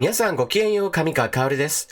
皆さんごきげんよう、上川かおるです。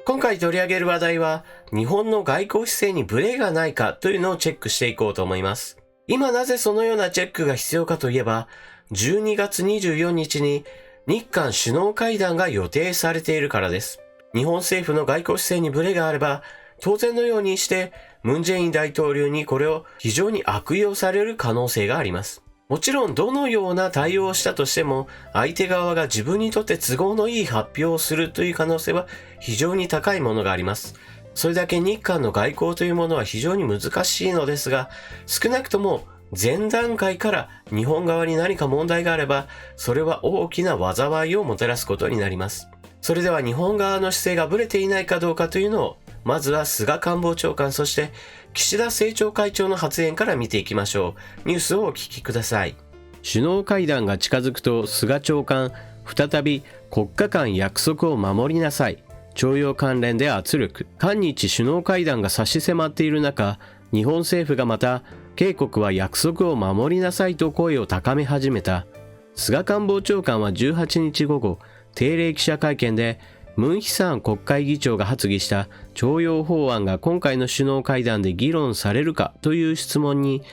今回取り上げる話題は、日本の外交姿勢にブレがないかというのをチェックしていこうと思います。今なぜそのようなチェックが必要かといえば、12月24日に日韓首脳会談が予定されているからです。日本政府の外交姿勢にブレがあれば、当然のようにして、ムン・ジェイン大統領にこれを非常に悪用される可能性があります。もちろんどのような対応をしたとしても、相手側が自分にとって都合のいい発表をするという可能性は非常に高いものがあります。それだけ日韓の外交というものは非常に難しいのですが、少なくとも前段階から日本側に何か問題があれば、それは大きな災いをもたらすことになります。それでは日本側の姿勢がブレていないかどうかというのを、まずは菅官房長官、そして岸田政調会長の発言から見ていきましょう。ニュースをお聞きください。首脳会談が近づくと菅長官、再び国家間約束を守りなさい。徴用関連で圧力。韓日首脳会談が差し迫っている中、日本政府がまた、警国は約束を守りなさいと声を高め始めた。菅官房長官は18日午後、定例記者会見で、ムン・ヒサン国会議長が発議した徴用法案が今回の首脳会談で議論されるかという質問に、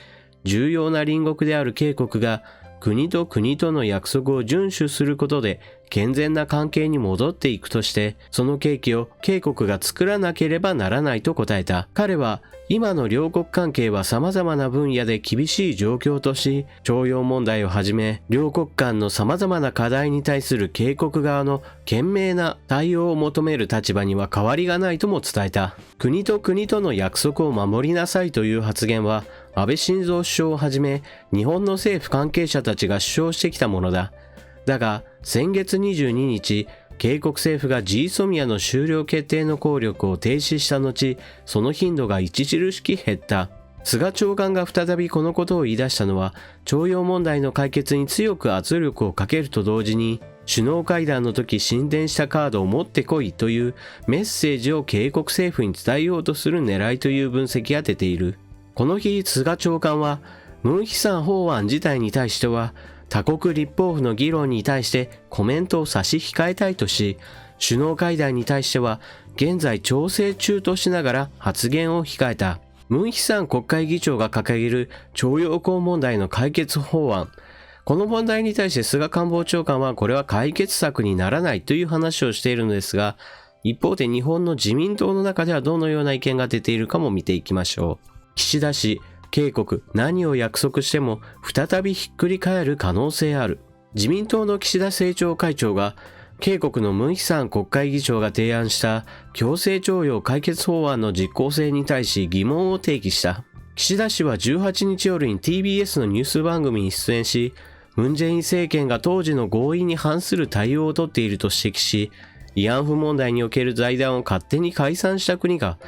重要な隣国である警国が国と国との約束を遵守することで健全な関係に戻っていくとして、その契機を警国が作らなければならないと答えた。彼は、今の両国関係は様々な分野で厳しい状況とし、徴用問題をはじめ、両国間の様々な課題に対する警国側の懸命な対応を求める立場には変わりがないとも伝えた。国と国との約束を守りなさいという発言は、安倍晋三首相をはじめ、日本の政府関係者たちが主張してきたものだ。だが、先月22日、警国政府が GSOMIA の終了決定の効力を停止した後、その頻度が著しく減った。菅長官が再びこのことを言い出したのは、徴用問題の解決に強く圧力をかけると同時に、首脳会談の時進展したカードを持ってこいというメッセージを警国政府に伝えようとする狙いという分析が出ている。この日、菅長官は、ムン・ヒサン法案自体に対しては、他国立法府の議論に対してコメントを差し控えたいとし、首脳会談に対しては現在調整中としながら発言を控えた。ムン・ヒサン国会議長が掲げる徴用工問題の解決法案。この問題に対して菅官房長官はこれは解決策にならないという話をしているのですが、一方で日本の自民党の中ではどのような意見が出ているかも見ていきましょう。岸田氏、警国、何を約束しても再びひっくり返る可能性ある。自民党の岸田政調会長が、警国のムン・ヒサン国会議長が提案した強制徴用解決法案の実効性に対し疑問を提起した。岸田氏は18日夜に TBS のニュース番組に出演し、ムン・ジェイン政権が当時の合意に反する対応をとっていると指摘し、慰安婦問題における財団を勝手に解散した国が、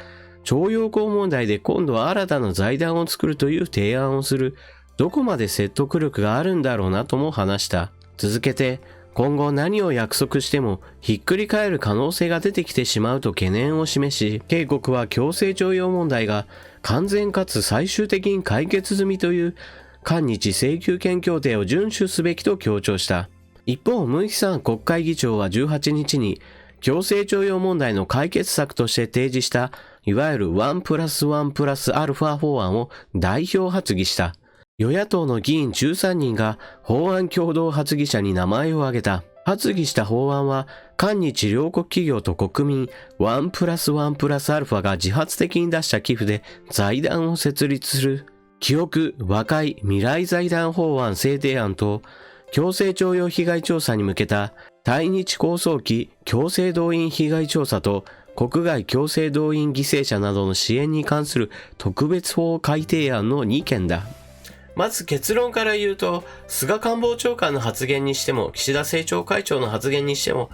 徴用工問題で今度は新たな財団を作るという提案をする、どこまで説得力があるんだろうなとも話した。続けて、今後何を約束してもひっくり返る可能性が出てきてしまうと懸念を示し、警国は強制徴用問題が完全かつ最終的に解決済みという韓日請求権協定を遵守すべきと強調した。一方、ムン・ヒサン国会議長は18日に強制徴用問題の解決策として提示したいわゆる1+1+α法案を代表発議した。与野党の議員13人が法案共同発議者に名前を挙げた。発議した法案は、韓日両国企業と国民 1+1+α が自発的に出した寄付で財団を設立する。記憶和解未来財団法案制定案と、強制徴用被害調査に向けた対日高早期強制動員被害調査と、国外強制動員犠牲者などの支援に関する特別法改定案の2件だ。まず結論から言うと、菅官房長官の発言にしても、岸田政調会長の発言にしても、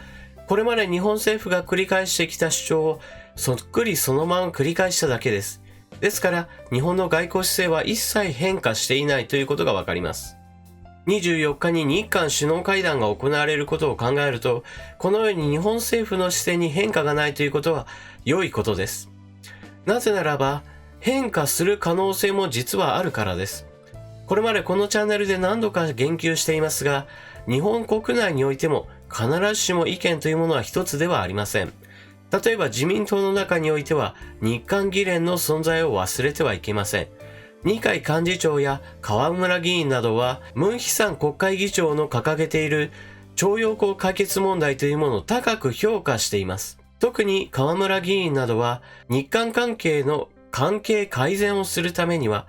これまで日本政府が繰り返してきた主張をそっくりそのまま繰り返しただけです。ですから、日本の外交姿勢は一切変化していないということがわかります。24日に日韓首脳会談が行われることを考えると、このように日本政府の姿勢に変化がないということは良いことです。なぜならば、変化する可能性も実はあるからです。これまでこのチャンネルで何度か言及していますが、日本国内においても必ずしも意見というものは一つではありません。例えば自民党の中においては日韓議連の存在を忘れてはいけません。二階幹事長や河村議員などはムン・ヒサン国会議長の掲げている徴用工解決問題というものを高く評価しています。特に河村議員などは日韓関係の関係改善をするためには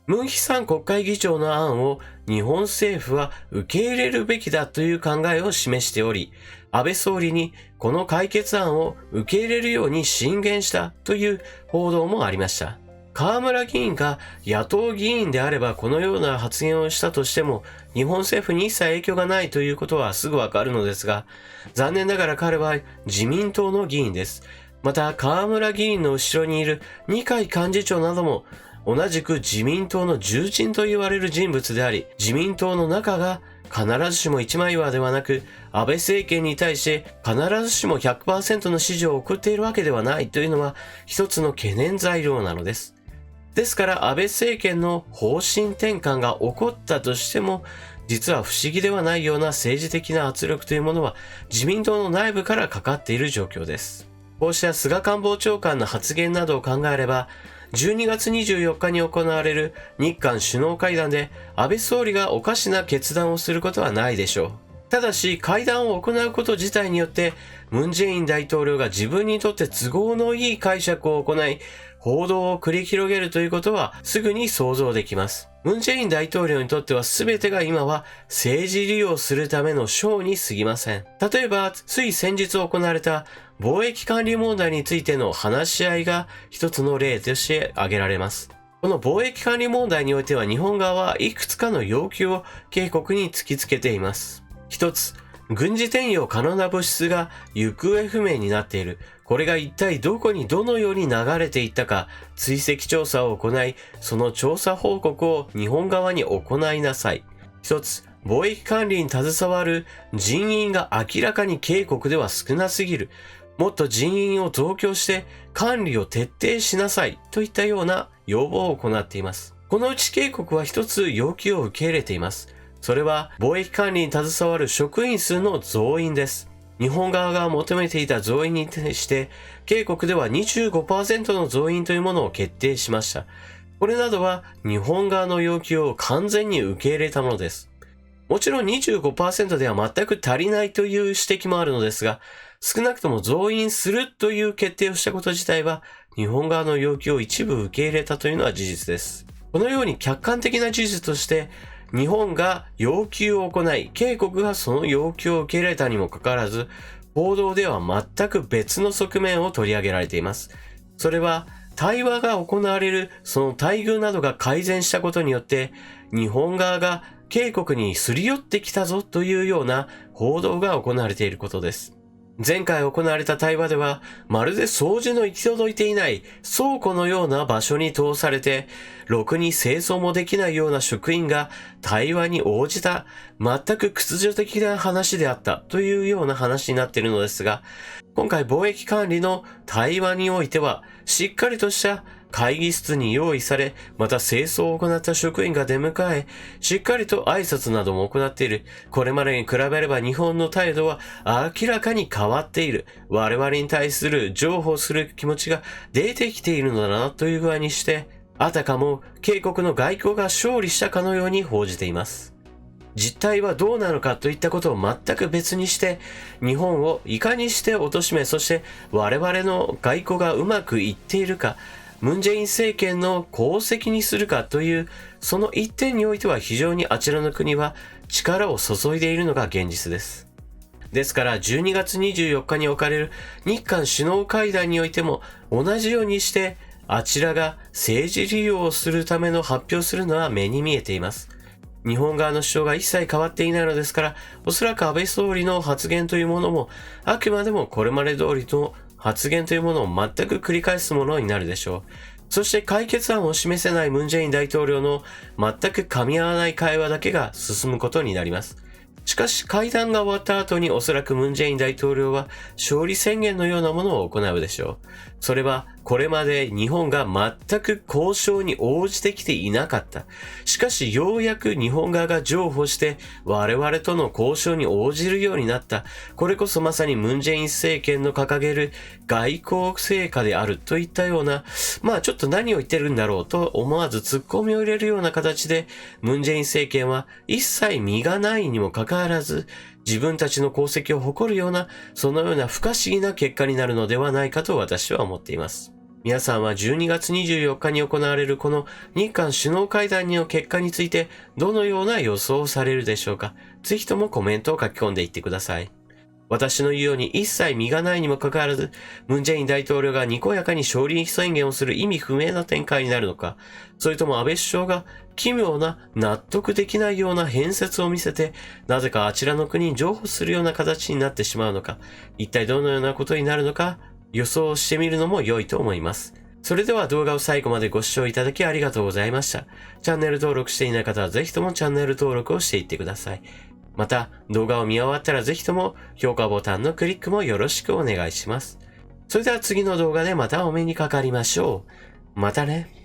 ムン・ヒサン国会議長の案を日本政府は受け入れるべきだという考えを示しており、安倍総理にこの解決案を受け入れるように進言したという報道もありました。河村議員が野党議員であればこのような発言をしたとしても日本政府に一切影響がないということはすぐわかるのですが、残念ながら彼は自民党の議員です。また河村議員の後ろにいる二階幹事長なども同じく自民党の重鎮と言われる人物であり、自民党の中が必ずしも一枚岩ではなく、安倍政権に対して必ずしも 100% の支持を送っているわけではないというのは一つの懸念材料なのです。ですから安倍政権の方針転換が起こったとしても、実は不思議ではないような政治的な圧力というものは自民党の内部からかかっている状況です。こうした菅官房長官の発言などを考えれば、12月24日に行われる日韓首脳会談で安倍総理がおかしな決断をすることはないでしょう。ただし会談を行うこと自体によってムン・ジェイン大統領が自分にとって都合のいい解釈を行い報道を繰り広げるということはすぐに想像できます。ムン・ジェイン大統領にとっては全てが今は政治利用するためのショーに過ぎません。例えばつい先日行われた貿易管理問題についての話し合いが一つの例として挙げられます。この貿易管理問題においては日本側はいくつかの要求を警告に突きつけています。一つ、軍事転用可能な物質が行方不明になっている。これが一体どこにどのように流れていったか追跡調査を行い、その調査報告を日本側に行いなさい。一つ、貿易管理に携わる人員が明らかに警告では少なすぎる。もっと人員を増強して管理を徹底しなさいといったような要望を行っています。このうち警告は一つ要求を受け入れています。それは貿易管理に携わる職員数の増員です。日本側が求めていた増員に対して警告では 25% の増員というものを決定しました。これなどは日本側の要求を完全に受け入れたものです。もちろん 25% では全く足りないという指摘もあるのですが、少なくとも増員するという決定をしたこと自体は日本側の要求を一部受け入れたというのは事実です。このように客観的な事実として日本が要求を行い、警告がその要求を受け入れたにもかかわらず、報道では全く別の側面を取り上げられています。それは対話が行われるその待遇などが改善したことによって日本側が警告にすり寄ってきたぞというような報道が行われていることです。前回行われた対話では、まるで掃除の行き届いていない倉庫のような場所に通されて、ろくに清掃もできないような職員が対話に応じた、全く屈辱的な話であったというような話になっているのですが、今回貿易管理の対話においては、しっかりとした会議室に用意され、また清掃を行った職員が出迎え、しっかりと挨拶なども行っている。これまでに比べれば日本の態度は明らかに変わっている。我々に対する譲歩する気持ちが出てきているのだなという具合にして、あたかも警告の外交が勝利したかのように報じています。実態はどうなのかといったことを全く別にして、日本をいかにして貶め、そして我々の外交がうまくいっているか、ムン・ジェイン政権の功績にするかという、その一点においては非常にあちらの国は力を注いでいるのが現実です。ですから12月24日に置かれる日韓首脳会談においても同じようにしてあちらが政治利用をするための発表をするのは目に見えています。日本側の主張が一切変わっていないのですから、おそらく安倍総理の発言というものもあくまでもこれまで通りの発言というものを全く繰り返すものになるでしょう。そして解決案を示せないムン・ジェイン大統領の全く噛み合わない会話だけが進むことになります。しかし会談が終わった後におそらくムン・ジェイン大統領は勝利宣言のようなものを行うでしょう。それはこれまで日本が全く交渉に応じてきていなかった。しかしようやく日本側が譲歩して我々との交渉に応じるようになった。これこそまさにムン・ジェイン政権の掲げる外交成果であるといったような、ちょっと何を言ってるんだろうと思わず突っ込みを入れるような形で、ムン・ジェイン政権は一切身がないにもかかわらず、自分たちの功績を誇るような、そのような不可思議な結果になるのではないかと私は思っています。皆さんは12月24日に行われるこの日韓首脳会談の結果についてどのような予想をされるでしょうか。ぜひともコメントを書き込んでいってください。私の言うように一切身がないにもかかわらず、ムン・ジェイン大統領がにこやかに勝利宣言をする意味不明な展開になるのか、それとも安倍首相が奇妙な納得できないような変説を見せて、なぜかあちらの国に譲歩するような形になってしまうのか、一体どのようなことになるのか、予想してみるのも良いと思います。それでは動画を最後までご視聴いただきありがとうございました。チャンネル登録していない方はぜひともチャンネル登録をしていってください。また、動画を見終わったらぜひとも評価ボタンのクリックもよろしくお願いします。それでは次の動画でまたお目にかかりましょう。またね。